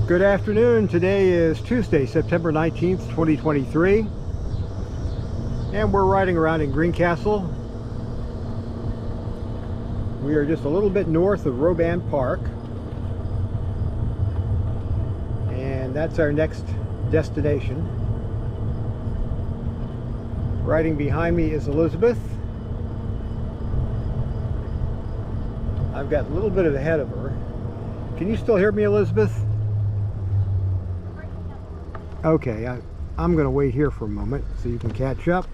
Good afternoon. Today is Tuesday, September 19th, 2023, and we're riding around in Greencastle. We are just a little bit north of Robe Ann Park, and that's our next destination. Riding behind me is Elizabeth. I've got a little bit ahead of her. Can you still hear me, Elizabeth? Okay, I'm going to wait here for a moment so you can catch up.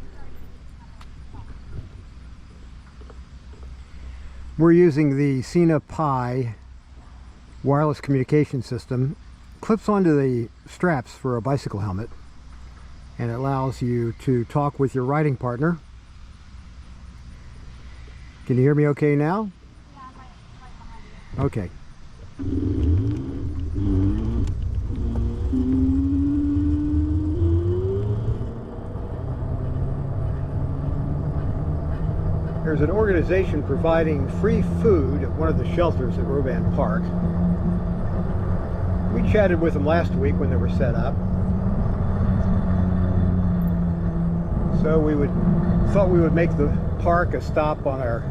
We're using the Sena Pi wireless communication system. Clips onto the straps for a bicycle helmet, and it allows you to talk with your riding partner. Can you hear me okay now? Okay. There's an organization providing free food at one of the shelters at Robe Ann Park. We chatted with them last week when they were set up. So thought we would make the park a stop on our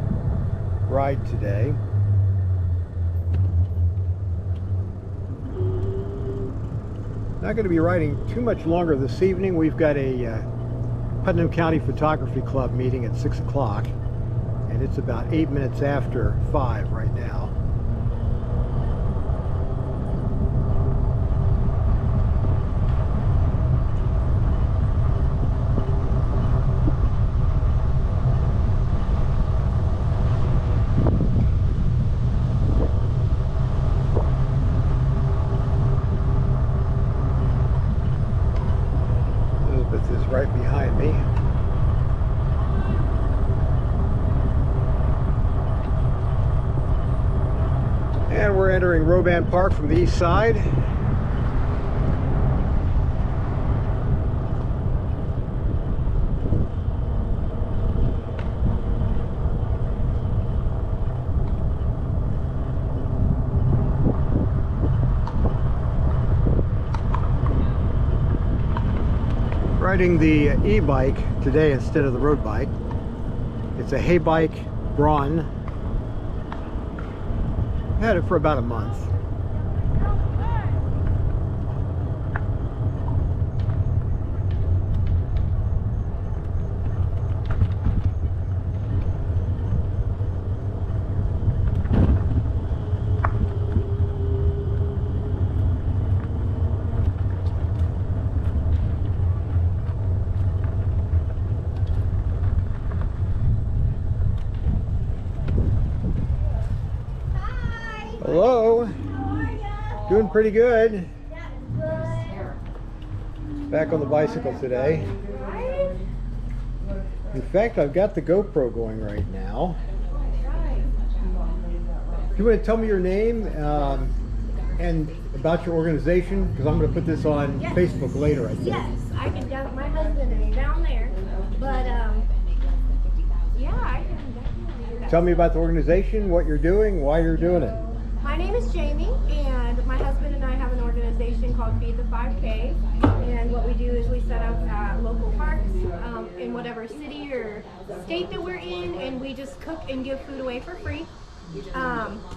ride today. Not going to be riding too much longer this evening. We've got a Putnam County Photography Club meeting at 6 o'clock. And it's about 8 minutes after 5 right now. Elizabeth is right behind me. And we're entering Robe Ann Park from the east side. Riding the e-bike today instead of the road bike. It's a HeyBike BRAWN. Had it for about a month. Hello. How are ya? Doing pretty good. Yeah, good. Back on the bicycle today. Right? In fact, I've got the GoPro going right now. Right. Do you want to tell me your name and about your organization? Because I'm going to put this on Yes. Facebook later, I think. Yes, I can. My husband is down there, but yeah, I can definitely do that. Tell me about the organization, what you're doing, why you're doing it. My name is Jamie, and my husband and I have an organization called Feed the 5K. And what we do is we set up at local parks in whatever city or state that we're in, and we just cook and give food away for free.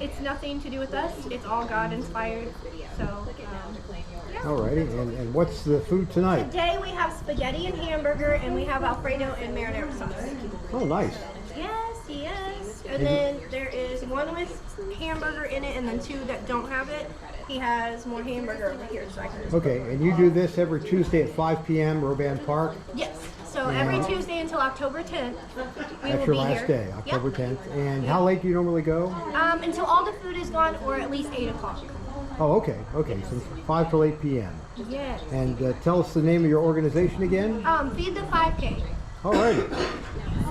It's nothing to do with us. It's all God inspired. So, yeah. Alrighty, and what's the food tonight? Today we have spaghetti and hamburger, and we have Alfredo and marinara sauce. Oh, nice. Yes, yes. And then there is one with hamburger in it, and then two that don't have it. He has more hamburger over here, so I can just... Okay, and you do this every Tuesday at 5 p.m. Robe Ann Park? Yes. So every Tuesday until October 10th, we That's will your be last here. day, October Yep. 10th. And how late do you normally go? Until all the food is gone, or at least 8 o'clock. Oh, okay, okay, so 5 till 8 p.m. Yes. And tell us the name of your organization again. Feed the 5K. Alrighty.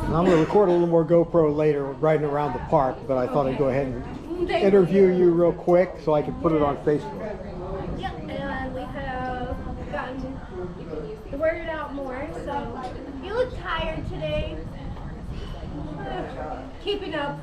And I'm going to record a little more GoPro later riding around the park, but I thought I'd go ahead and interview you real quick so I can put it on Facebook. Yep, and we have gotten the word out more, so you look tired today. Keeping up.